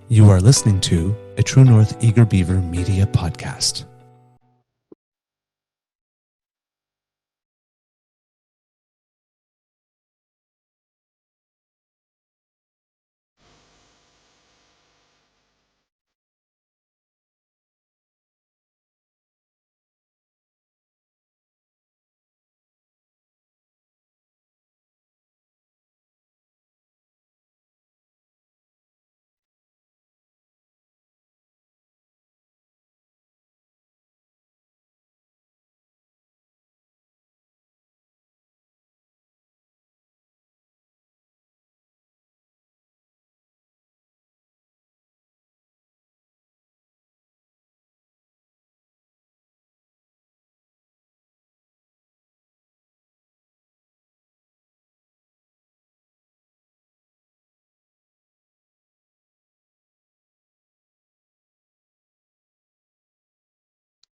You are listening to a True North Eager Beaver Media Podcast.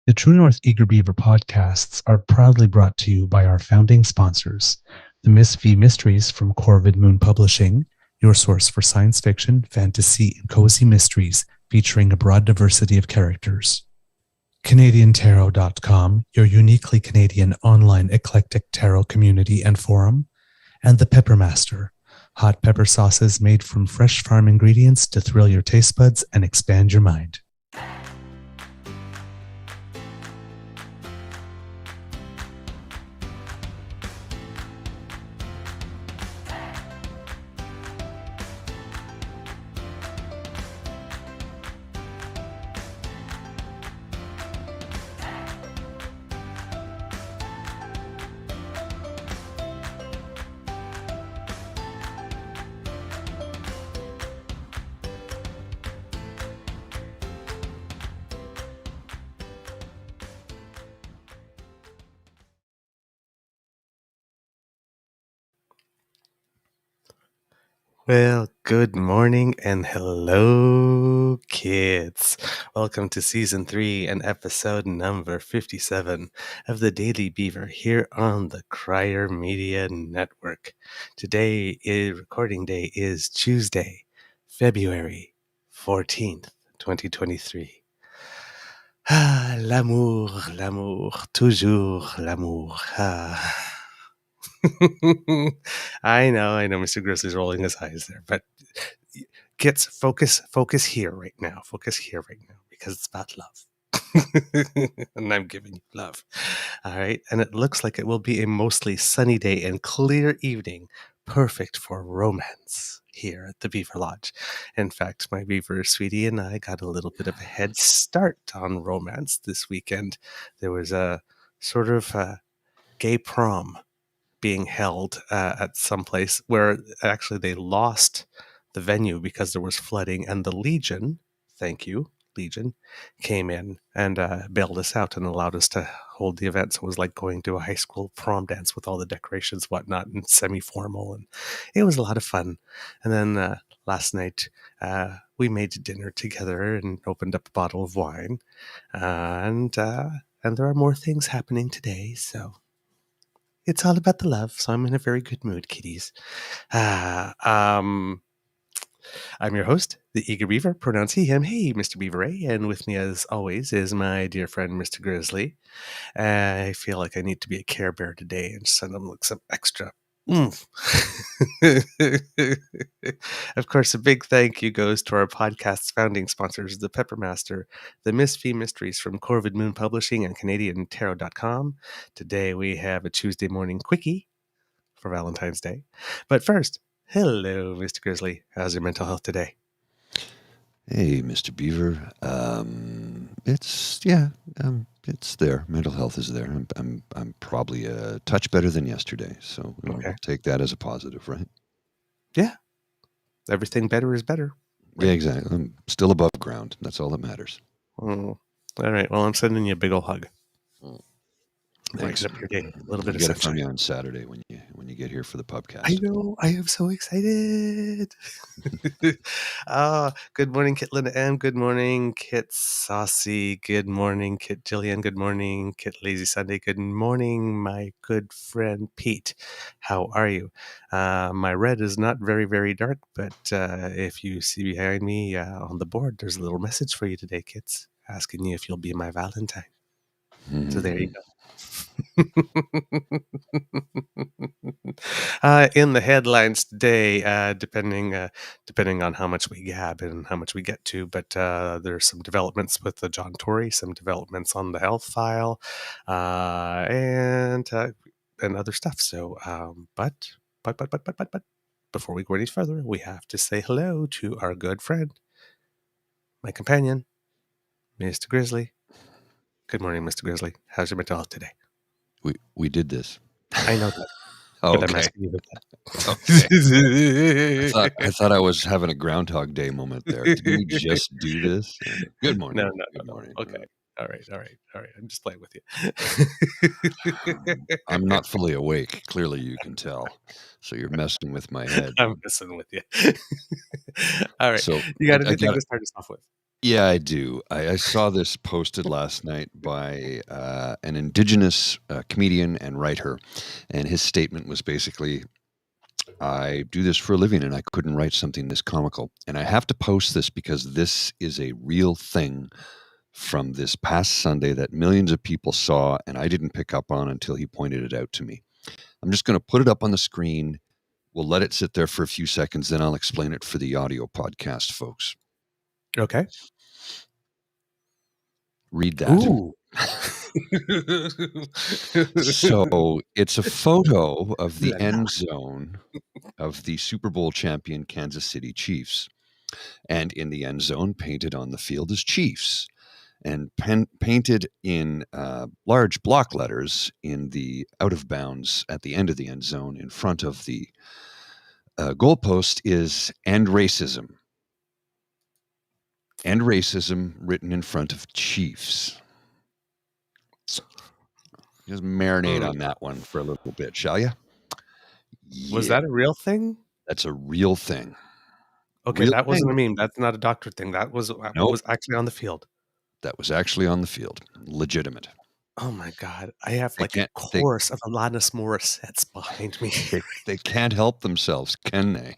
The True North Eager Beaver podcasts are proudly brought to you by our founding sponsors, the Miss V Mysteries from Corvid Moon Publishing, your source for science fiction, fantasy, and cozy mysteries featuring a broad diversity of characters. CanadianTarot.com, your uniquely Canadian online eclectic tarot community and forum, and The Pepper Master, hot pepper sauces made from fresh farm ingredients to thrill your taste buds and expand your mind. Well, good morning and hello, kids. Welcome to Season 3 and episode number 57 of the Daily Beaver here on the Crier Media Network. Today, recording day is Tuesday, February 14th, 2023. Ah, l'amour, toujours l'amour. Ah. I know, Mr. Grizzly's rolling his eyes there, but kids, focus here right now. Focus here right now because it's about love. And I'm giving you love. All right. And it looks like it will be a mostly sunny day and clear evening, perfect for romance here at the Beaver Lodge. In fact, my beaver sweetie and I got a little bit of a head start on romance this weekend. There was a sort of gay prom being held at some place where actually they lost the venue because there was flooding, and the Legion, thank you, Legion, came in and bailed us out and allowed us to hold the event. So it was like going to a high school prom dance with all the decorations, whatnot, and semi-formal, and it was a lot of fun. And then last night we made dinner together and opened up a bottle of wine, and there are more things happening today, so it's all about the love, so I'm in a very good mood, kiddies. I'm your host, the Eager Beaver, pronounce he, him, hey, Mr. Beaver A, and with me as always is my dear friend, Mr. Grizzly. I feel like I need to be a Care Bear today and send him like some extra oomph. Of course, a big thank you goes to our podcast's founding sponsors, the Pepper Master, the Miss V Mysteries from Corvid Moon Publishing and CanadianTarot.com. Today we have a Tuesday morning quickie for Valentine's Day. But first, hello, Mr. Grizzly. How's your mental health today? Hey, Mr. Beaver. It's there. Mental health is there. I'm probably a touch better than yesterday, so we'll take that as a positive, right? Yeah. Everything better is better. Right? Yeah, exactly. I'm still above ground. That's all that matters. All right. Well, I'm sending you a big old hug. Thanks. Brighten up your day. A little bit I'll of get it from sunshine. you on Saturday when you get here for the podcast. I know. I am so excited. Good morning, Kit Linda M. Good morning, Kit Saucy. Good morning, Kit Jillian. Good morning, Kit Lazy Sunday. Good morning, my good friend Pete. How are you? My red is not very, very dark, but if you see behind me on the board, there's a little message for you today, Kits, asking you if you'll be my Valentine. So there you go. In the headlines today, depending on how much we gab and how much we get to, but there's some developments with the John Tory, some developments on the health file, and other stuff. So, but before we go any further, we have to say hello to our good friend, my companion, Mr. Grizzly. Good morning, Mr. Grizzly. How's your mental health today? We did this. I know that. Oh, but I'm okay. asking you about that. Okay. I thought I was having a Groundhog Day moment there. Did we just do this? Good morning. No. Good morning. Okay. All right. I'm just playing with you. I'm not fully awake. Clearly, you can tell. So you're messing with my head. I'm messing with you. All right. So You got anything to start us off with? Yeah, I do. I saw this posted last night by an Indigenous comedian and writer, and his statement was basically, I do this for a living and I couldn't write something this comical. And I have to post this because this is a real thing from this past Sunday that millions of people saw and I didn't pick up on until he pointed it out to me. I'm just going to put it up on the screen. We'll let it sit there for a few seconds, then I'll explain it for the audio podcast folks. Okay. Read that. Ooh. So it's a photo of the end zone of the Super Bowl champion Kansas City Chiefs. And in the end zone, painted on the field is Chiefs. And painted in large block letters in the out of bounds at the end of the end zone in front of the goalpost is End Racism. End Racism written in front of Chiefs. Just marinate on that one for a little bit, shall you? Yeah. Was that a real thing? That's a real thing. Okay, that wasn't a meme. That's not a doctor thing. That was what was actually on the field. That was actually on the field. Legitimate. Oh my God. I have like a chorus of Alanis Morissette's behind me. They can't help themselves, can they?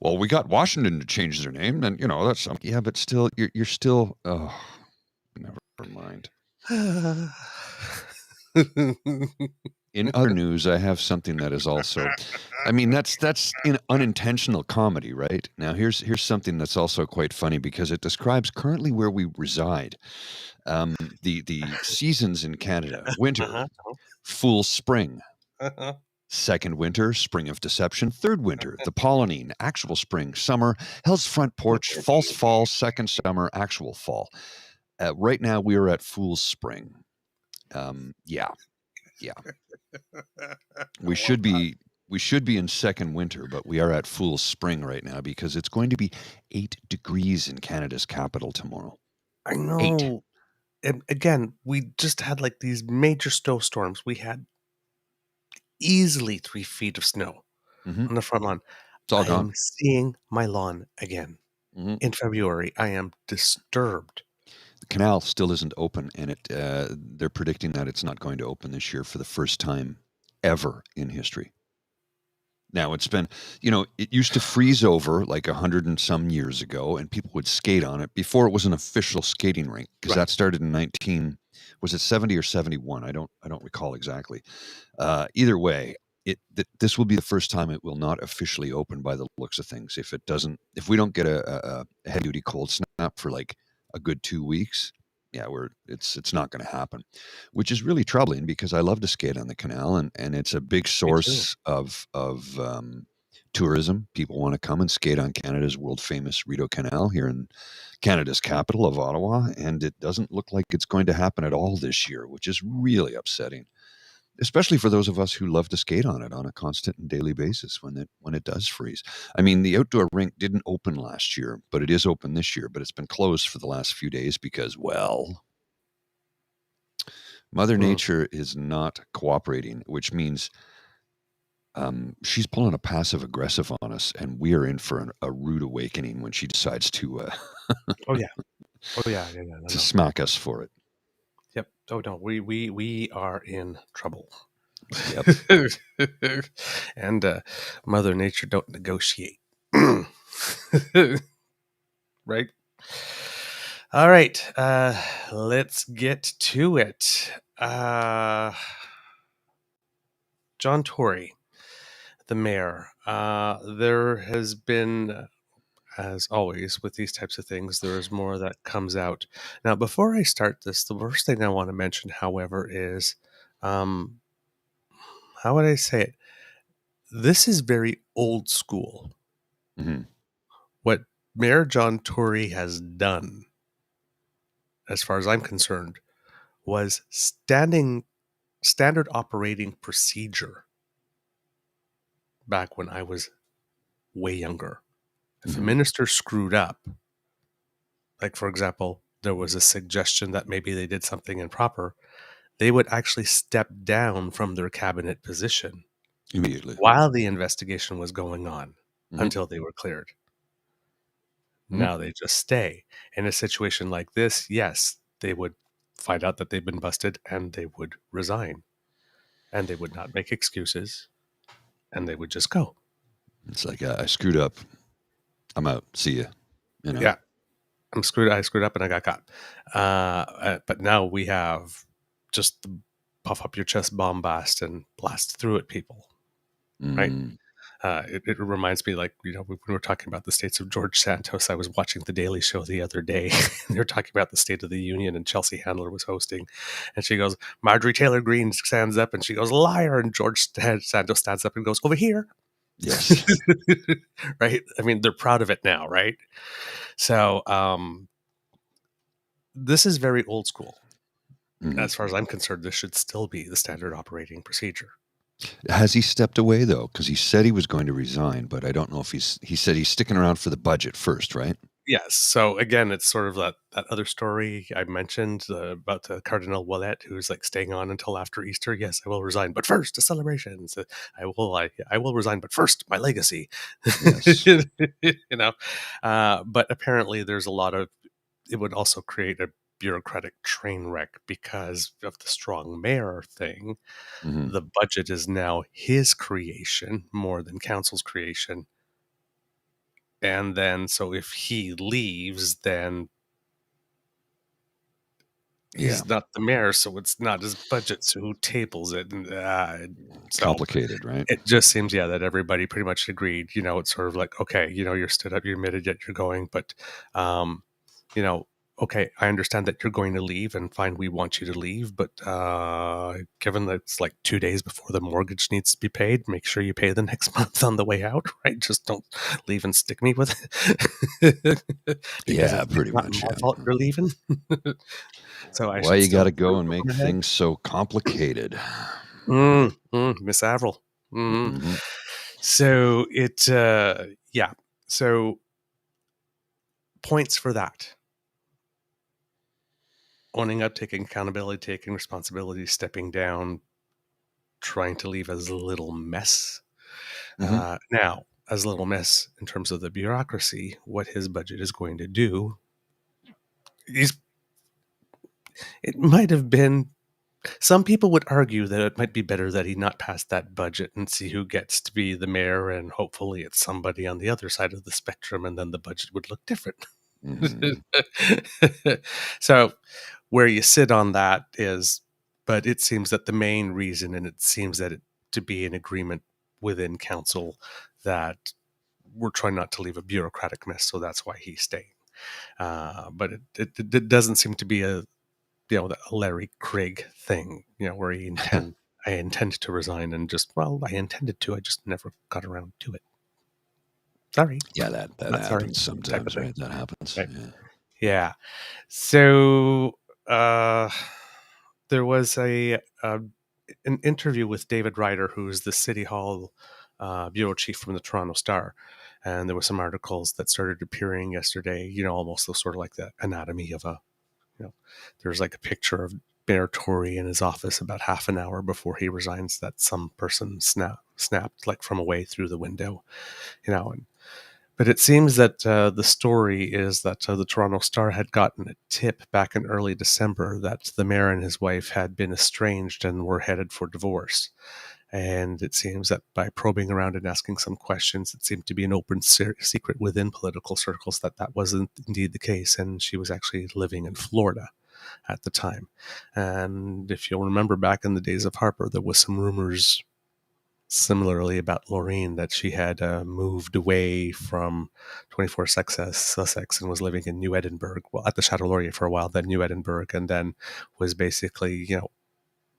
Well, we got Washington to change their name, and that's something. Yeah, but still, you're still. Oh, never mind. In other news, I have something that is also. I mean, that's in unintentional comedy, right? Now, here's something that's also quite funny because it describes currently where we reside. The seasons in Canada: winter, full spring. Second winter, spring of deception. Third winter, the pollenine, actual spring. Summer, hell's front porch, false fall. Second summer, actual fall. Right now, we are at fool's spring. Yeah. We should be in second winter, but we are at fool's spring right now because it's going to be 8 degrees in Canada's capital tomorrow. I know. 8. And again, we just had like these major snowstorms. We had easily 3 feet of snow on the front lawn. It's all gone. I am seeing my lawn again in February. I am disturbed. The canal still isn't open, and they're predicting that it's not going to open this year for the first time ever in history. Now, it's been, it used to freeze over like 100 and some years ago, and people would skate on it before it was an official skating rink, because that started in was it 70 or 71? I don't recall exactly. Either way, this will be the first time it will not officially open by the looks of things. If we don't get a heavy duty cold snap for like a good 2 weeks, it's not going to happen, which is really troubling because I love to skate on the canal, and it's a big source of tourism. People want to come and skate on Canada's world famous Rideau Canal here in Canada's capital of Ottawa, and it doesn't look like it's going to happen at all this year, which is really upsetting, especially for those of us who love to skate on it on a constant and daily basis when it does freeze. I mean, the outdoor rink didn't open last year, but it is open this year, but it's been closed for the last few days because, well, Mother Nature is not cooperating, which means she's pulling a passive aggressive on us, and we are in for a rude awakening when she decides to Oh yeah. Oh yeah. Yeah. Yeah. No. to No. smack us for it. Yep. Oh no. We are in trouble. Yep. And Mother Nature don't negotiate. Right. All right. Let's get to it. John Tory, the mayor. There has been, as always with these types of things, there is more that comes out. Now, before I start this, the first thing I want to mention, however, is how would I say it? This is very old school. Mm-hmm. What Mayor John Tory has done, as far as I'm concerned, was standard operating procedure back when I was way younger. If a minister screwed up, like for example, there was a suggestion that maybe they did something improper, they would actually step down from their cabinet position Immediately. while the investigation was going on Mm-hmm. until they were cleared. Mm-hmm. Now they just stay. In a situation like this, yes, they would find out that they've been busted and they would resign. And they would not make excuses and they would just go. It's like, I screwed up. I'm out. See ya. You know? Yeah. I screwed up and I got caught. But now we have just the puff up your chest bombast and blast through it people, right? Mm. It reminds me, like, when we were talking about the states of George Santos, I was watching the Daily Show the other day. And they were talking about the State of the Union, and Chelsea Handler was hosting. And she goes, Marjorie Taylor Greene stands up and she goes, liar. And George Santos stands up and goes, over here. Yes. Right? I mean, they're proud of it now, right? So this is very old school. Mm-hmm. As far as I'm concerned, this should still be the standard operating procedure. Has he stepped away though? Because he said he was going to resign, but I don't know if he said he's sticking around for the budget first, right? Yes. So again, it's sort of that other story I mentioned about the Cardinal Ouellet, who's like staying on until after Easter. Yes, I will resign, but first the celebrations. I will resign, but first my legacy. Yes. But apparently there's a lot of. It would also create a bureaucratic train wreck because of the strong mayor thing. Mm-hmm. The budget is now his creation more than council's creation. And then, so if he leaves, then he's not the mayor, so it's not his budget. So who tables it? And so complicated, right? It just seems, that everybody pretty much agreed. It's sort of like, okay, you're stood up, you admitted that you're going, but okay, I understand that you're going to leave, and fine, we want you to leave, but given that it's like 2 days before the mortgage needs to be paid, make sure you pay the next month on the way out, right? Just don't leave and stick me with it. Yeah, pretty much. My fault you're leaving. So why you got to go and make things so complicated? Miss Avril. Mm-hmm. So so points for that. Owning up, taking accountability, taking responsibility, stepping down, trying to leave as little mess. Now, as little mess in terms of the bureaucracy, what his budget is going to do, it might have been, some people would argue that it might be better that he not pass that budget and see who gets to be the mayor, and hopefully it's somebody on the other side of the spectrum, and then the budget would look different. So where you sit on that is, but it seems that the main reason, and it seems that it to be an agreement within council that we're trying not to leave a bureaucratic mess, so that's why he's staying. But it doesn't seem to be a Larry Craig thing, where I intend to resign, and just, I intended to, I just never got around to it. Sorry. Yeah, that happens sometimes, right? That happens. Right. Yeah. So there was an interview with David Ryder, who's the City Hall bureau chief from the Toronto Star, and there were some articles that started appearing yesterday. Almost sort of like the anatomy of a. There's like a picture of Mayor Tory in his office about half an hour before he resigns that some person snapped like from away through the window, but it seems that the story is that the Toronto Star had gotten a tip back in early December that the mayor and his wife had been estranged and were headed for divorce. And it seems that by probing around and asking some questions, it seemed to be an open secret within political circles that wasn't indeed the case. And she was actually living in Florida at the time. And if you'll remember back in the days of Harper, there was some rumors similarly about Laureen that she had moved away from 24 Sussex and was living in New Edinburgh, well, at the Chateau Laurier for a while, then New Edinburgh, and then was basically,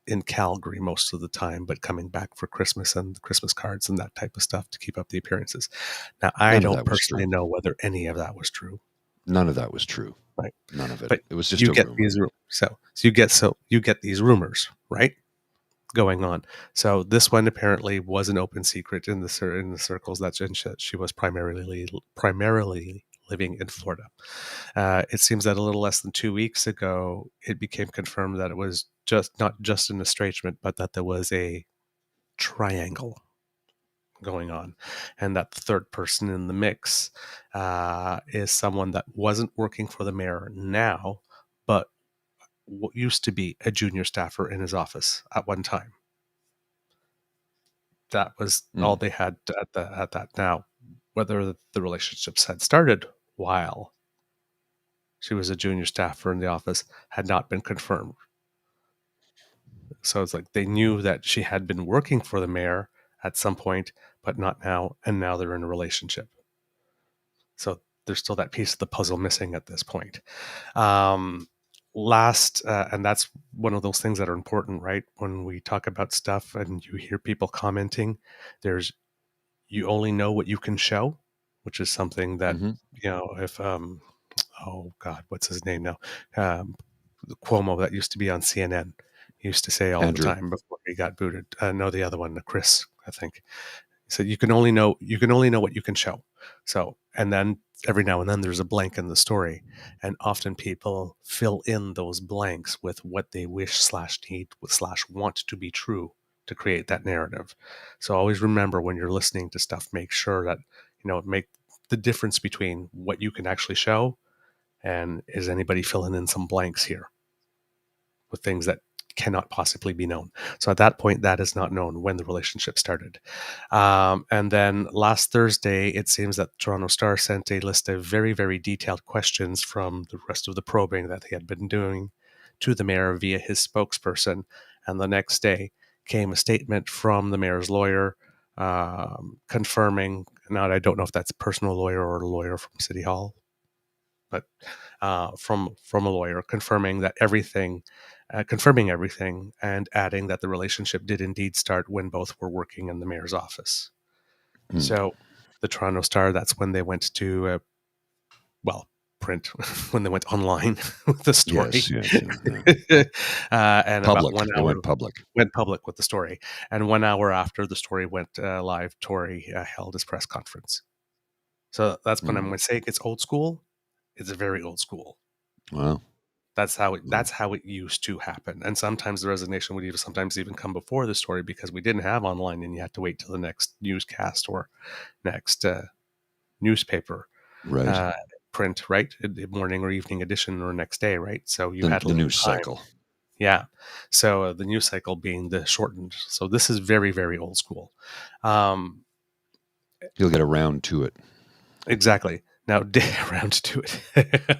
in Calgary most of the time, but coming back for Christmas and Christmas cards and that type of stuff to keep up the appearances. Now, I don't personally know whether any of that was true. None of that was true. Right. None of it. But it was just you a get rumor. these you get these rumors, right? Going on. So this one apparently was an open secret in the circles that she was primarily living in Florida. It seems that a little less than 2 weeks ago, it became confirmed that it was not just an estrangement, but that there was a triangle going on, and that the third person in the mix is someone that wasn't working for the mayor now, but what used to be a junior staffer in his office at one time. That was all they had at that. Now, whether the relationships had started while she was a junior staffer in the office had not been confirmed. So it's like they knew that she had been working for the mayor at some point, but not now, and now they're in a relationship. So there's still that piece of the puzzle missing at this point. And that's one of those things that are important, right? When we talk about stuff and you hear people commenting, you only know what you can show, which is something that, if, oh God, what's his name now? Cuomo, that used to be on CNN, used to say all Andrew. the time before he got booted. No, the other one, Chris, I think. So you can only know what you can show. So, and then every now and then there's a blank in the story, and often people fill in those blanks with what they wish / need / want to be true to create that narrative. So always remember when you're listening to stuff, make sure that, make the difference between what you can actually show and is anybody filling in some blanks here with things that cannot possibly be known. So at that point, that is not known when the relationship started. And then last Thursday, it seems that Toronto Star sent a list of very, very detailed questions from the rest of the probing that they had been doing to the mayor via his spokesperson. And the next day came a statement from the mayor's lawyer confirming, now I don't know if that's a personal lawyer or a lawyer from City Hall, but from a lawyer confirming everything and adding that the relationship did indeed start when both were working in the mayor's office. So the Toronto Star, that's when they went to, print, when they went online with the story. Yes. And public. About 1 hour, they went public. Went public with the story. And 1 hour after the story went live, Tory held his press conference. So that's when I'm going to say it's old school. It's very old school. Wow. That's how it used to happen. And sometimes the resignation would sometimes even come before the story because we didn't have online and you had to wait till the next newscast or next newspaper print, right? The morning or evening edition or next day, right? So you had the news time. cycle. Yeah. So the news cycle being the shortened. So this is very, very old school. You'll get around to it. Exactly. Now, around to it.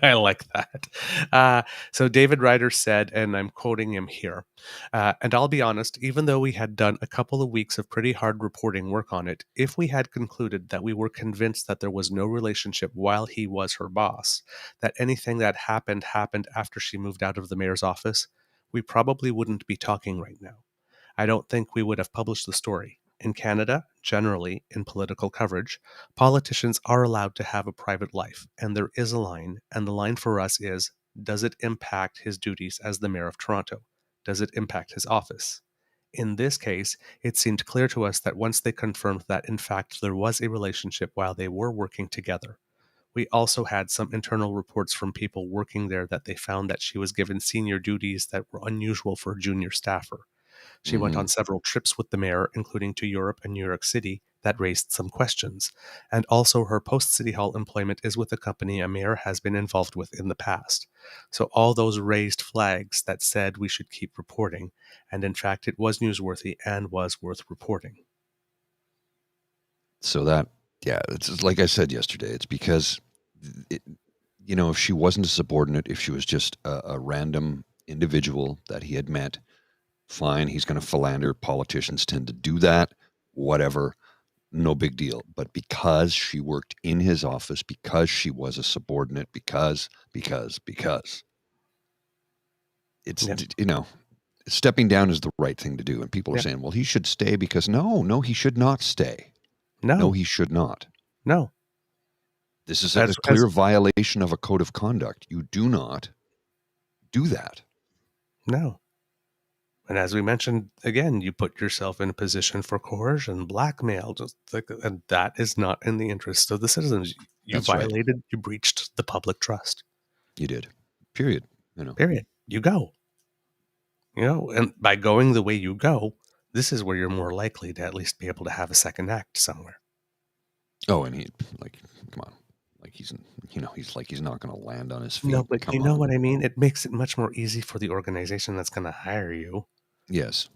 I like that. So David Ryder said, and I'm quoting him here, and I'll be honest, even though we had done a couple of weeks of pretty hard reporting work on it, if we had concluded that we were convinced that there was no relationship while he was her boss, that anything that happened after she moved out of the mayor's office, we probably wouldn't be talking right now. I don't think we would have published the story. In Canada, generally, in political coverage, politicians are allowed to have a private life, and there is a line, and the line for us is, does it impact his duties as the Mayor of Toronto? Does it impact his office? In this case, it seemed clear to us that once they confirmed that, in fact, there was a relationship while they were working together, We also had some internal reports from people working there that they found that she was given senior duties that were unusual for a junior staffer. She went on several trips with the mayor, including to Europe and New York City, that raised some questions. And also, her post-City Hall employment is with a company a mayor has been involved with in the past. So all those raised flags that said we should keep reporting. And in fact, it was newsworthy and was worth reporting. So that, yeah, it's like I said yesterday, it's because, if she wasn't a subordinate, if she was just a random individual that he had met, fine, he's going to philander. Politicians tend to do that, whatever, no big deal. But because she worked in his office, because she was a subordinate, because it's, stepping down is the right thing to do. And people are saying, well, he should stay because no, he should not stay. No, he should not. No. This is a clear violation of a code of conduct. You do not do that. No. And as we mentioned, again, you put yourself in a position for coercion, blackmail, and that is not in the interest of the citizens. You violated, you breached the public trust. You did. Period. Period. You go. And by going the way you go, this is where you're more likely to at least be able to have a second act somewhere. Oh, and come on. He's not going to land on his feet. No, but you know what I mean? It makes it much more easy for the organization that's going to hire you. Yes.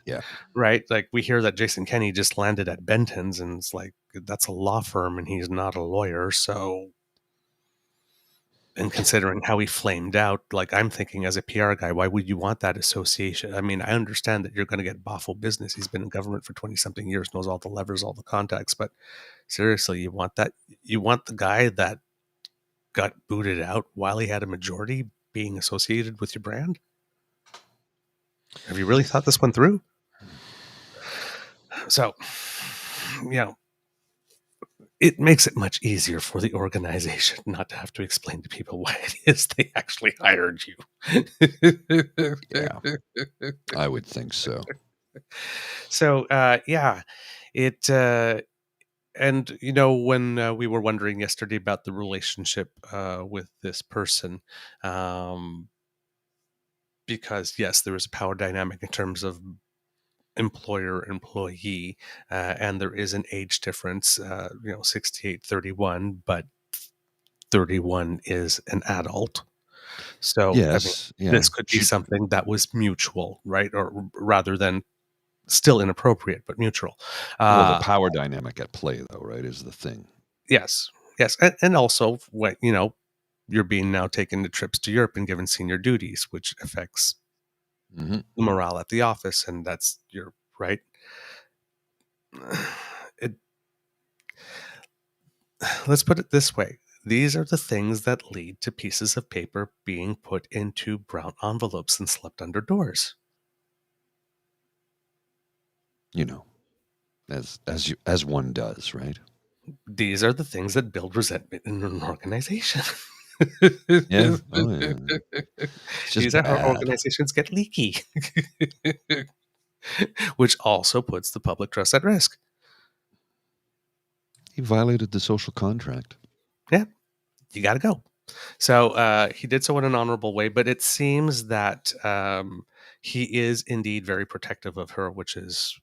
Yeah. Right? Like, we hear that Jason Kenney just landed at Benton's, and it's like, that's a law firm and he's not a lawyer. So, and considering how he flamed out, like, I'm thinking as a PR guy, why would you want that association? I mean, I understand that you're going to get baffle business. He's been in government for 20 something years, knows all the levers, all the contacts, but seriously, you want that? You want the guy that got booted out while he had a majority being associated with your brand? Have you really thought this one through? So, it makes it much easier for the organization not to have to explain to people why it is they actually hired you. Yeah, I would think so. So, it, and, when we were wondering yesterday about the relationship with this person, because, yes, there is a power dynamic in terms of employer-employee, and there is an age difference, 68-31, but 31 is an adult. So, yes, this could be something that was mutual, right? Or rather than still inappropriate, but mutual. Well, the power dynamic at play, though, right, is the thing. Yes. And also, you're being now taken to trips to Europe and given senior duties, which affects the morale at the office, and that's your right. Let's put it this way. These are the things that lead to pieces of paper being put into brown envelopes and slept under doors. As one does, right? These are the things that build resentment in an organization. Yeah. Oh, yeah. These are how organizations get leaky, which also puts the public trust at risk. He violated the social contract. Yeah, you got to go. So he did so in an honorable way, but it seems that he is indeed very protective of her, which is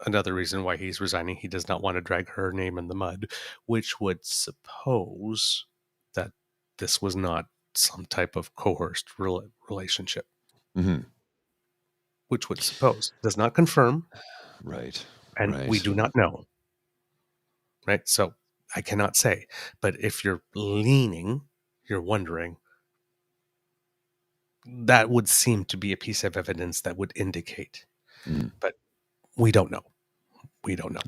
another reason why he's resigning. He does not want to drag her name in the mud, which would suppose that this was not some type of coerced relationship. Which would suppose. Does not confirm. Right. And we do not know. Right? So I cannot say. But if you're leaning, you're wondering, that would seem to be a piece of evidence that would indicate. But we don't know. We don't know.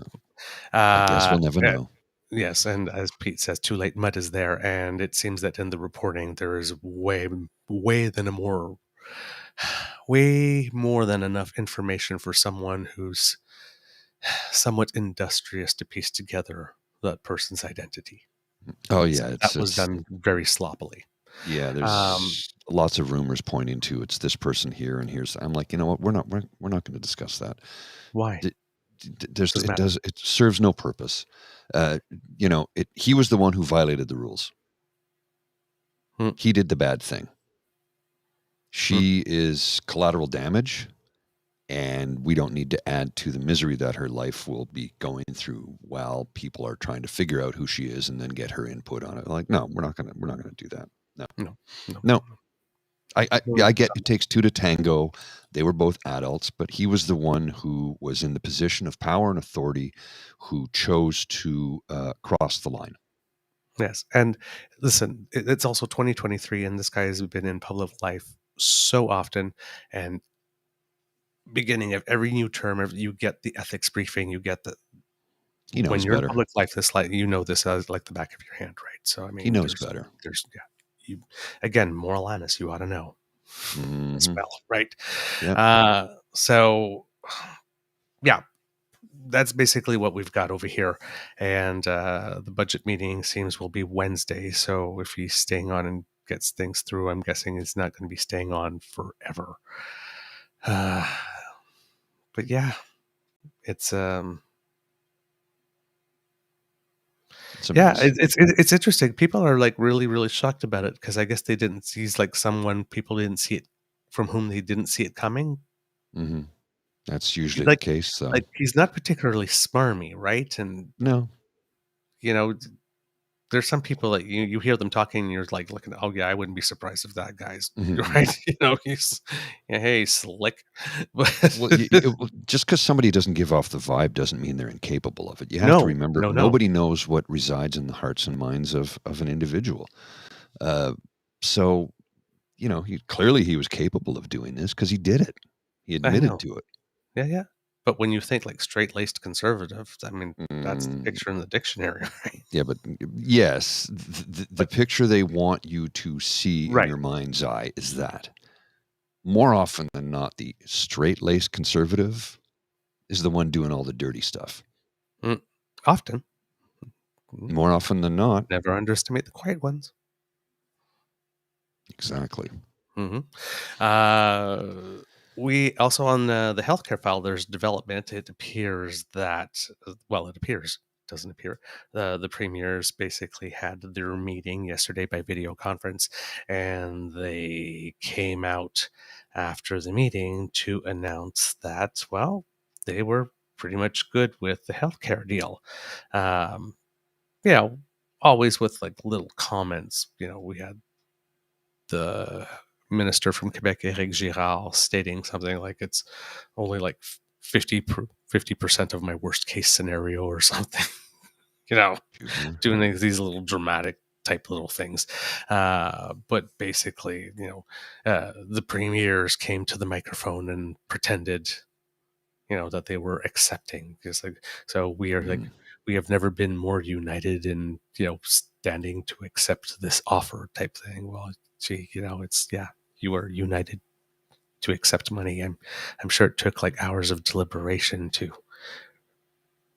I guess we'll never know. Yes, and as Pete says, too late mud is there, and it seems that in the reporting there is way more than enough information for someone who's somewhat industrious to piece together that person's identity. Oh yeah, that was done very sloppily. Yeah, there's lots of rumors pointing to it's this person here and here's. I'm like, you know what? We're not going to discuss that. Why? Doesn't matter. It serves no purpose. He was the one who violated the rules. He did the bad thing. She is collateral damage, and we don't need to add to the misery that her life will be going through while people are trying to figure out who she is and then get her input on it. Like, no, we're not gonna do that. No. I get it takes two to tango. They were both adults, but he was the one who was in the position of power and authority who chose to cross the line. Yes. And listen, it's also 2023, and this guy has been in public life so often. And beginning of every new term, you get the ethics briefing, you get the. He knows when you're better. in public life, this this as like the back of your hand, right? So I mean, He knows better. Again, moral honest, you ought to know as well, right? Yep. So yeah, that's basically what we've got over here. And the budget meeting will be Wednesday. So if he's staying on and gets things through, I'm guessing it's not going to be staying on forever. But yeah, it's it's interesting. People are like really, really shocked about it because I guess they didn't. He's like someone people didn't see it from whom they didn't see it coming. Mm-hmm. That's usually the case, though. Like he's not particularly smarmy, right? And no, there's some people that you hear them talking, and you're like looking. Oh yeah, I wouldn't be surprised if that guy's right. He's hey slick. But just because somebody doesn't give off the vibe doesn't mean they're incapable of it. You have to remember, nobody knows what resides in the hearts and minds of an individual. So, he was capable of doing this because he did it. He admitted to it. Yeah. But when you think like straight-laced conservative, I mean, that's the picture in the dictionary, right? Yeah, but yes, the picture they want you to see in your mind's eye is that. More often than not, the straight-laced conservative is the one doing all the dirty stuff. Often. More often than not. Never underestimate the quiet ones. Exactly. We also on the healthcare file, there's development. It appears that, doesn't appear. The premiers basically had their meeting yesterday by video conference, and they came out after the meeting to announce that, they were pretty much good with the healthcare deal. Always with like little comments. We had the minister from Quebec, Éric Girard, stating something like it's only like 50% of my worst case scenario or something. Doing these little dramatic type little things. But basically, the premiers came to the microphone and pretended, that they were accepting. So we are we have never been more united in, standing to accept this offer type thing. Well, gee, you are united to accept money. I'm sure it took like hours of deliberation to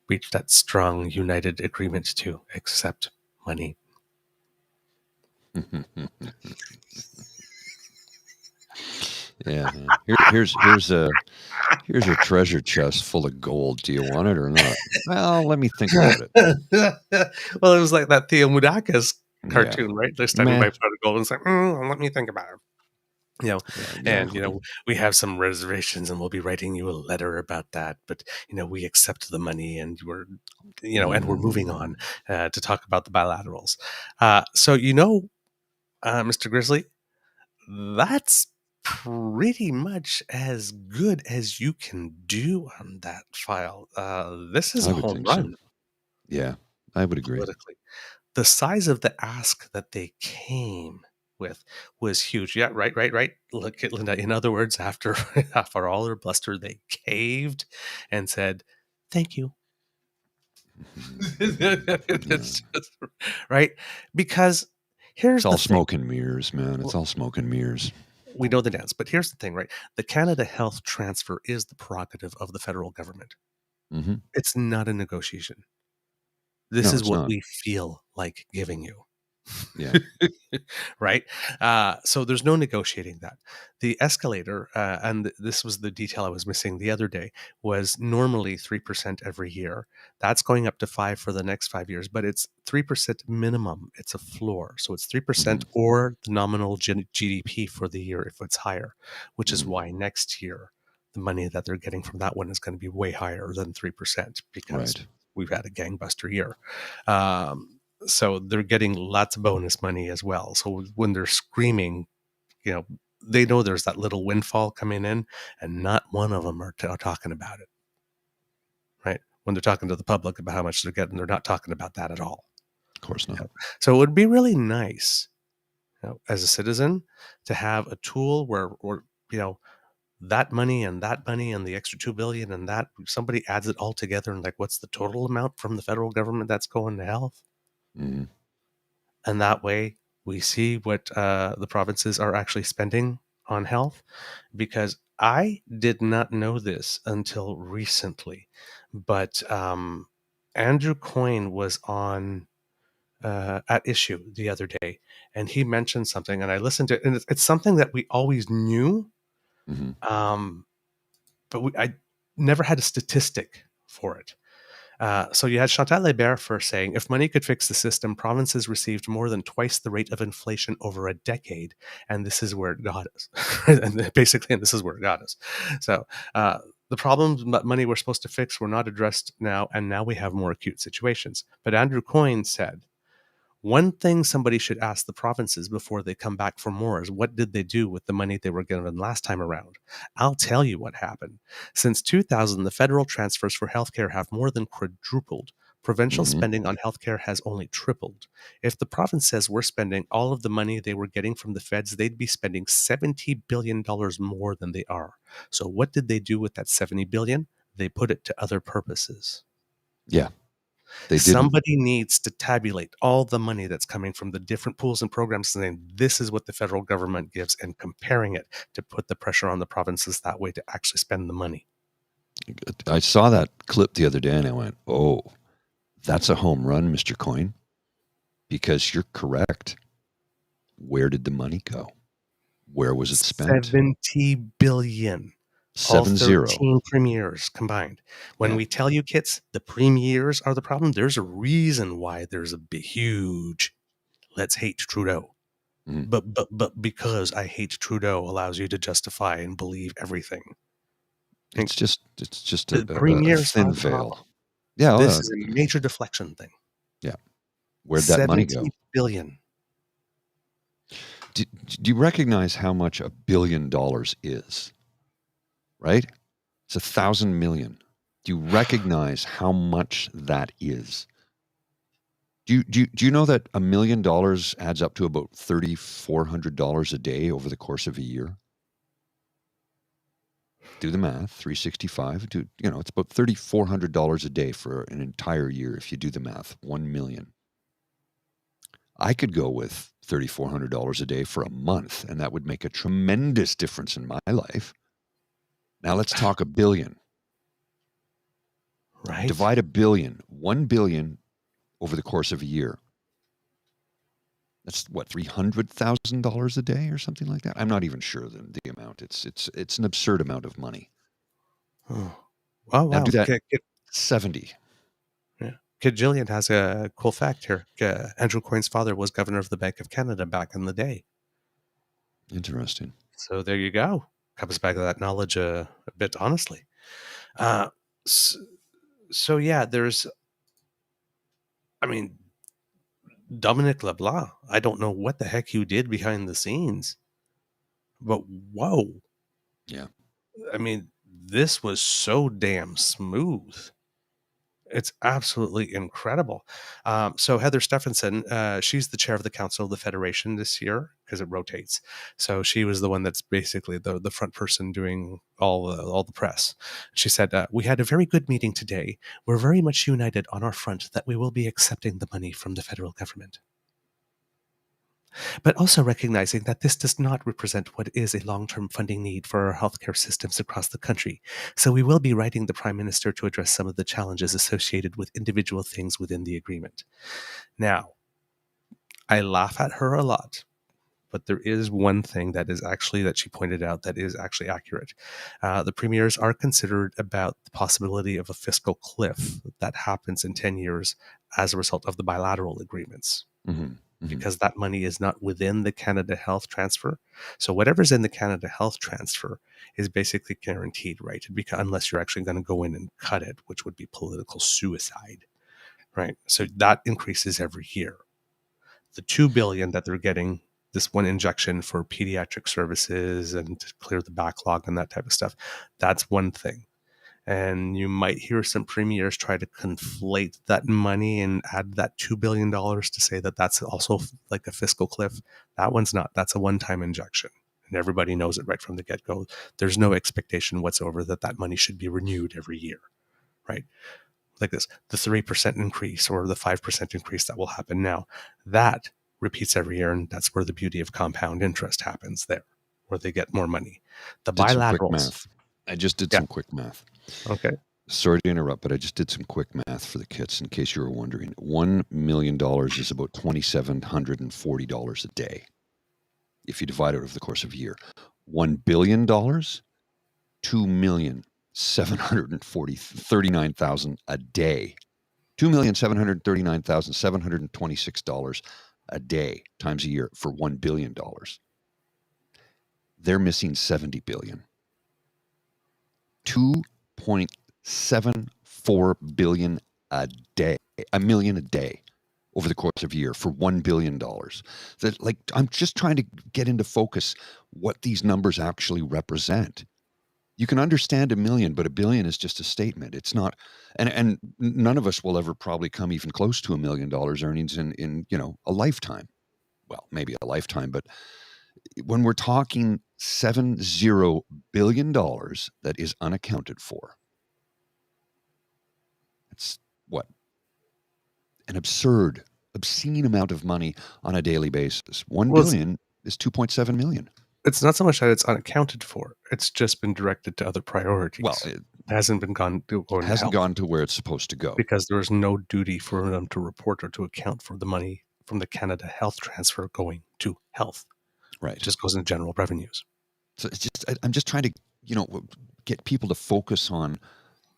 reach that strong, united agreement to accept money. Yeah. Here's your treasure chest full of gold. Do you want it or not? Well, let me think about it. Well, it was like that Theo Moudakis cartoon, right? They're standing by pot of gold and it's like, let me think about it. We have some reservations and we'll be writing you a letter about that, but we accept the money and and we're moving on to talk about the bilaterals. So Mr. Grizzly, that's pretty much as good as you can do on that file. This is a home run. So. Yeah, I would agree. Politically, the size of the ask that they came with was huge. Yeah, right. Look at Linda. In other words, after all their bluster, they caved and said, "Thank you." It's just, right, because here's all smoke and mirrors, man. It's all smoke and mirrors. We know the dance, but here's the thing, right? The Canada Health transfer is the prerogative of the federal government. It's not a negotiation. This is what we feel like giving you. Yeah. Right? So there's no negotiating that. The escalator, and this was the detail I was missing the other day, was normally 3% every year. That's going up to 5 for the next 5 years, but it's 3% minimum. It's a floor. So it's 3% Mm-hmm. or the nominal GDP for the year if it's higher, which is Mm-hmm. why next year the money that they're getting from that one is going to be way higher than 3% because Right. we've had a gangbuster year. So they're getting lots of bonus money as well. So when they're screaming, they know there's that little windfall coming in, and not one of them are talking about it, right? When they're talking to the public about how much they're getting, they're not talking about that at all. Of course not. So it would be really nice, as a citizen, to have a tool where that money and the extra 2 billion and that somebody adds it all together and like, what's the total amount from the federal government that's going to health? Mm-hmm. And that way we see what the provinces are actually spending on health, because I did not know this until recently, but Andrew Coyne was on at issue the other day, and he mentioned something, and I listened to it, and it's something that we always knew, Mm-hmm. but I never had a statistic for it. So you had Chantal Hébert first saying, if money could fix the system, provinces received more than twice the rate of inflation over a decade. And this is where it got us. And this is where it got us. So the problems that money we're supposed to fix were not addressed now. And now we have more acute situations. But Andrew Coyne said, one thing somebody should ask the provinces before they come back for more is, what did they do with the money they were given last time around? I'll tell you what happened. Since 2000, the federal transfers for healthcare have more than quadrupled. Provincial Mm-hmm. spending on healthcare has only tripled. If the province says we're spending all of the money they were getting from the feds, they'd be spending $70 billion more than they are. So what did they do with that $70 billion? They put it to other purposes. Yeah. They didn't. Somebody needs to tabulate all the money that's coming from the different pools and programs, saying this is what the federal government gives, and comparing it to put the pressure on the provinces that way to actually spend the money. I saw that clip the other day and I went, oh, that's a home run, Mr. Coyne, because you're correct. Where did the money go? Where was it spent? 70 billion. All 7-0. 13 premiers combined. When Yeah. we tell you, kids, the premiers are the problem, there's a reason why there's a big, huge let's hate Trudeau. Mm-hmm. But because I hate Trudeau allows you to justify and believe everything. It's just The a premiers thin are the problem. veil. Yeah. This is a major deflection thing. Yeah. Where'd that money go? 70 billion. Do you recognize how much $1 billion is? Right? It's 1,000 million. Do you recognize how much that is? Do you know that $1 million adds up to about $3,400 a day over the course of a year? Do the math. 365. It's about $3,400 a day for an entire year if you do the math. 1 million. I could go with $3,400 a day for a month, and that would make a tremendous difference in my life. Now let's talk $1 billion. Right. Divide $1 billion. 1 billion over the course of a year. That's what, $300,000 a day or something like that. I'm not even sure the amount. It's an absurd amount of money. Oh, wow. Now do that 70. Yeah. Kid Jillian has a cool fact here. Andrew Coyne's father was governor of the Bank of Canada back in the day. Interesting. So there you go. Comes back to that knowledge a bit, honestly. So yeah, there's, Dominic LeBlanc. I don't know what the heck you did behind the scenes, but whoa. Yeah. This was so damn smooth. It's absolutely incredible. So Heather Stephenson, she's the chair of the Council of the Federation this year because it rotates. So she was the one that's basically the front person doing all the press. She said, we had a very good meeting today. We're very much united on our front that we will be accepting the money from the federal government, but also recognizing that this does not represent what is a long-term funding need for our healthcare systems across the country. So we will be writing the Prime Minister to address some of the challenges associated with individual things within the agreement. Now, I laugh at her a lot, but there is one thing that she pointed out that is actually accurate. The premiers are considered about the possibility of a fiscal cliff that happens in 10 years as a result of the bilateral agreements, because that money is not within the Canada Health transfer. So whatever's in the Canada Health transfer is basically guaranteed, right? Unless you're actually going to go in and cut it, which would be political suicide, right? So that increases every year. The $2 billion that they're getting, this one injection for pediatric services and to clear the backlog and that type of stuff, that's one thing. And you might hear some premiers try to conflate that money and add that $2 billion to say that that's also like a fiscal cliff. That one's not. That's a one-time injection. And everybody knows it right from the get-go. There's no expectation whatsoever that money should be renewed every year, right? Like this, the 3% increase or the 5% increase that will happen now, that repeats every year. And that's where the beauty of compound interest happens there, where they get more money. The bilaterals. I just did some quick math. Okay. Sorry to interrupt, but I just did some quick math for the kits in case you were wondering. $1 million is about $2,740 a day if you divide it over the course of a year. $1 billion, $2,739,000 a day. $2,739,726 a day times a year for $1 billion. They're missing $70 billion. $2.74 billion a day, $1 million a day over the course of a year for $1 billion. That, like, I'm just trying to get into focus what these numbers actually represent. You can understand $1 million, but $1 billion is just a statement. It's not, and none of us will ever probably come even close to $1 million earnings in a lifetime. Well, maybe a lifetime, but when we're talking $70 billion that is unaccounted for, it's what? An obscene amount of money on a daily basis. $1 billion is 2.7 million. It's not so much that it's unaccounted for. It's just been directed to other priorities. Well, it hasn't gone to where it's supposed to go. Because there is no duty for them to report or to account for the money from the Canada Health transfer going to health. Right. It just goes in general revenues. So it's just, I'm just trying to, get people to focus on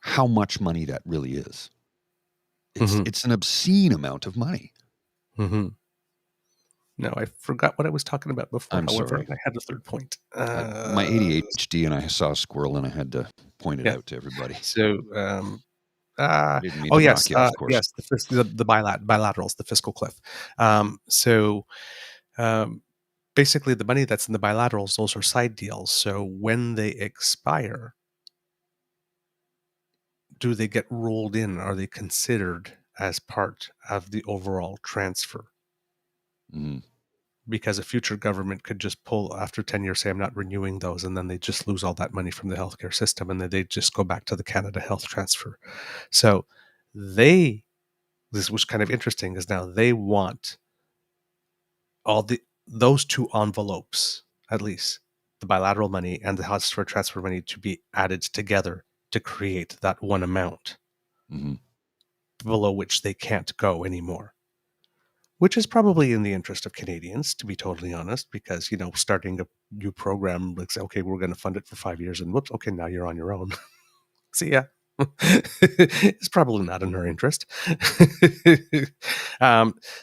how much money that really is. It's an obscene amount of money. Mm-hmm. No, I forgot what I was talking about before. I'm sorry. I had a third point. My ADHD, and I saw a squirrel, and I had to point it out to everybody. So, didn't mean to knock you off course. Yes, the bilaterals, the fiscal cliff. Basically, the money that's in the bilaterals, those are side deals. So when they expire, do they get rolled in? Are they considered as part of the overall transfer? Mm-hmm. Because a future government could just pull after 10 years, say, I'm not renewing those, and then they just lose all that money from the healthcare system, and then they just go back to the Canada Health transfer. So this was kind of interesting, is now they want those two envelopes, at least the bilateral money and the house for transfer money, to be added together to create that one amount, below which they can't go anymore. Which is probably in the interest of Canadians, to be totally honest, because, starting a new program, like, say, okay, we're going to fund it for 5 years, and whoops, okay, now you're on your own. See ya. It's probably not in our interest.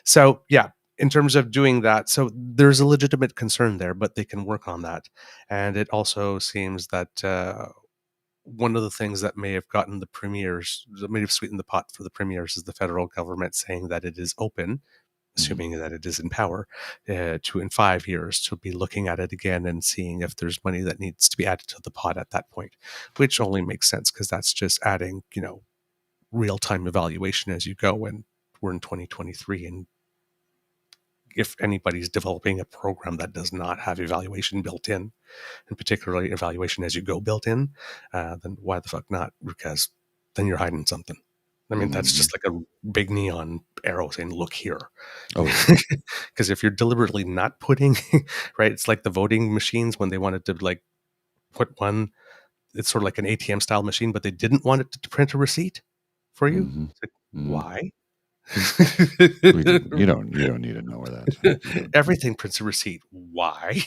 So, yeah, in terms of doing that, so there's a legitimate concern there, but they can work on that. And it also seems that one of the things that may have gotten the premiers, that may have sweetened the pot for the premiers, is the federal government saying that it is open, assuming that it is in power, to in 5 years to be looking at it again and seeing if there's money that needs to be added to the pot at that point, which only makes sense because that's just adding, real-time evaluation as you go. And we're in 2023, and if anybody's developing a program that does not have evaluation built in, and particularly evaluation as you go built in, then why the fuck not? Because then you're hiding something. I mean, that's just like a big neon arrow saying, look here. Because if you're deliberately not putting, right, it's like the voting machines when they wanted to put one, it's sort of like an ATM style machine, but they didn't want it to print a receipt for you. Why? You don't need to know where that's. Everything prints a receipt. Why?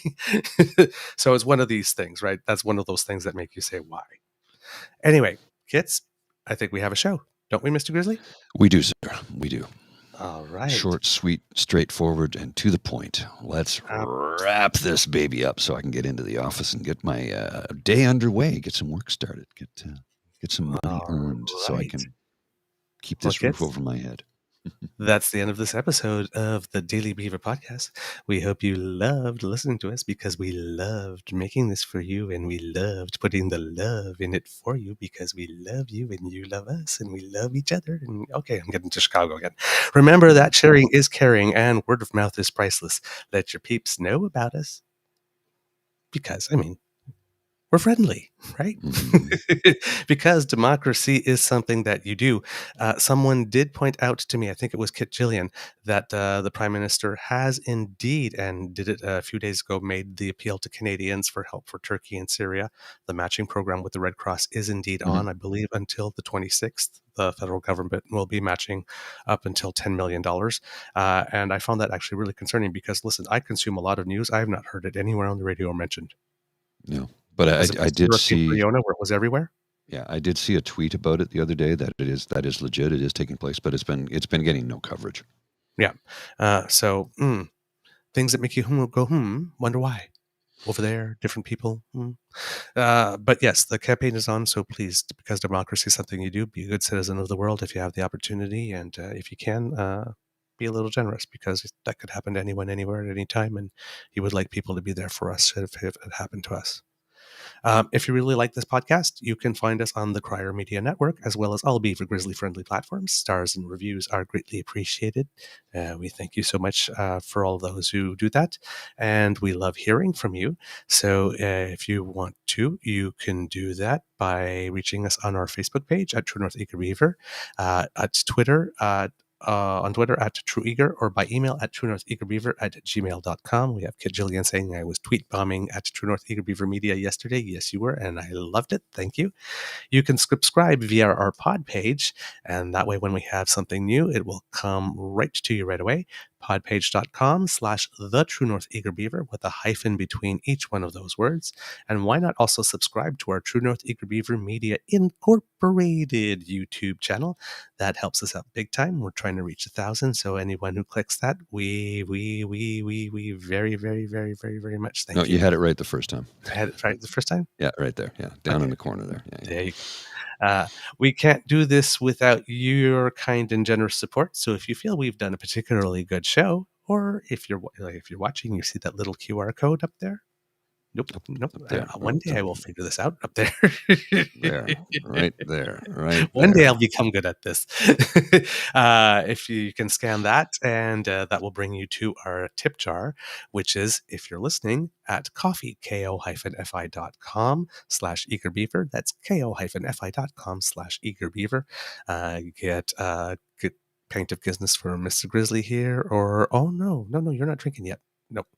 So it's one of these things, right? That's one of those things that make you say why. Anyway, kids, I think we have a show, don't we, Mr. Grizzly? We do, sir. We do. All right. Short, sweet, straightforward, and to the point. Let's wrap this baby up so I can get into the office and get my day underway, get some work started, get some money earned so I can keep this roof over my head. That's the end of this episode of the Daily Beaver podcast. We hope you loved listening to us because we loved making this for you, and we loved putting the love in it for you because we love you and you love us and we love each other. And okay, I'm getting to Chicago again. Remember that sharing is caring and word of mouth is priceless. Let your peeps know about us because, I mean, we're friendly, right? Because democracy is something that you do. Someone did point out to me, I think it was Kit Gillian, that the Prime Minister has indeed, and did it a few days ago, made the appeal to Canadians for help for Turkey and Syria. The matching program with the Red Cross is indeed on, I believe, until the 26th. The federal government will be matching up until $10 million. And I found that actually really concerning because, listen, I consume a lot of news. I have not heard it anywhere on the radio or mentioned. No. But I did see Fiona, where it was everywhere. Yeah, I did see a tweet about it the other day that is legit. It is taking place, but it's been getting no coverage. Yeah. So things that make you go wonder why. Over there, different people. But yes, the campaign is on. So please, because democracy is something you do, be a good citizen of the world if you have the opportunity, and if you can, be a little generous because that could happen to anyone, anywhere, at any time, and you would like people to be there for us if it happened to us. If you really like this podcast, you can find us on the Crier Media Network, as well as all Beaver Grizzly friendly platforms. Stars and reviews are greatly appreciated. We thank you so much for all those who do that. And we love hearing from you. So if you want to, you can do that by reaching us on our Facebook page at True North Eager Beaver, at Twitter, on Twitter at TrueEager, or by email at truenortheagerbeaver@gmail.com. We have Kid Jillian saying I was tweet bombing at True North Eager Beaver Media yesterday. Yes, you were, and I loved it. Thank you. You can subscribe via our pod page, and that way when we have something new, it will come right to you right away. podpage.com/the True North Eager Beaver with a hyphen between each one of those words. And why not also subscribe to our True North Eager Beaver Media Incorporated YouTube channel? That helps us out big time. We're trying to reach 1,000. So anyone who clicks that, we very, very, very, very, very much thank you. No, you had it right the first time. I had it right the first time? Yeah, right there. Yeah, down in the corner there. Yeah. There you go. We can't do this without your kind and generous support. So if you feel we've done a particularly good show, or if you're watching, you see that little QR code up there. Nope. Up there, One day I will figure this out up there. There, right there, right. One day I'll become good at this. If you can scan that, and that will bring you to our tip jar, which is, if you're listening, at coffee, ko-fi.com/eagerbeaver. That's ko-fi.com/eagerbeaver. Get good pint of business for Mr. Grizzly here, or no, you're not drinking yet. Nope.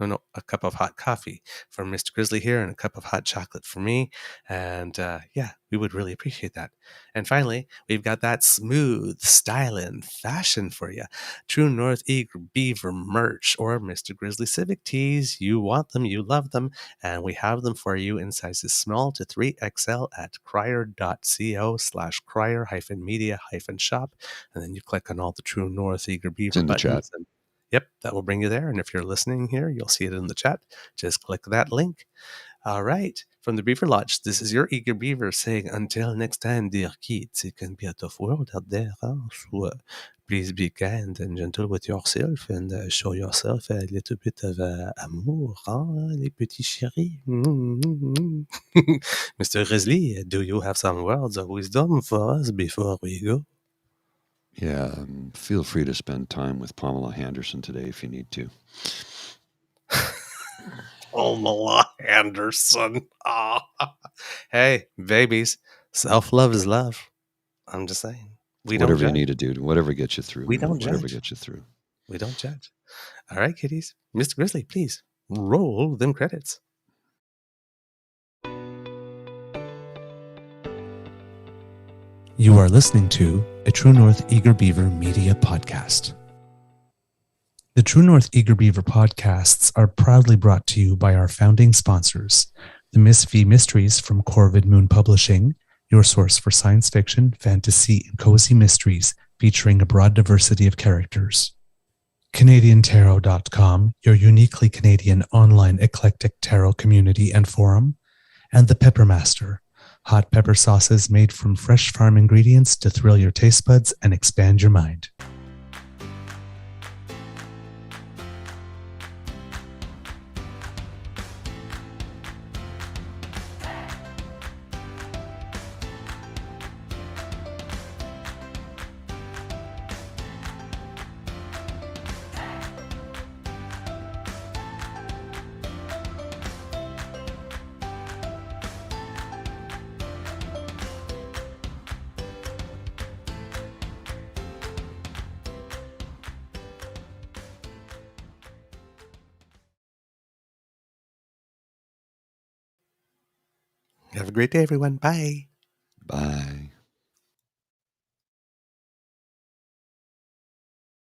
No, a cup of hot coffee for Mr. Grizzly here and a cup of hot chocolate for me. And yeah, we would really appreciate that. And finally, we've got that smooth styling fashion for you. True North Eager Beaver merch or Mr. Grizzly Civic tees. You want them, you love them, and we have them for you in sizes small to 3XL at crier.co/crier-media-shop. And then you click on all the True North Eager Beaver buttons. Yep, that will bring you there. And if you're listening here, you'll see it in the chat. Just click that link. All right. From the Beaver Lodge, this is your Eager Beaver saying, until next time, dear kids, it can be a tough world out there. So please be kind and gentle with yourself and show yourself a little bit of amour, les petits chéris. Mr. Grizzly, do you have some words of wisdom for us before we go? Yeah, feel free to spend time with Pamela Henderson today if you need to. Pamela Henderson. Oh. Hey, babies, self-love is love. I'm just saying. Whatever you need to do, whatever gets you through. We don't whatever judge. Gets you through. We don't judge. All right, kiddies. Mr. Grizzly, please roll them credits. You are listening to a True North Eager Beaver media podcast. The True North Eager Beaver podcasts are proudly brought to you by our founding sponsors, the Miss V Mysteries from Corvid Moon Publishing, your source for science fiction, fantasy, and cozy mysteries featuring a broad diversity of characters. CanadianTarot.com, your uniquely Canadian online eclectic tarot community and forum, and The Peppermaster, hot pepper sauces made from fresh farm ingredients to thrill your taste buds and expand your mind. Have a great day, everyone. Bye. Bye.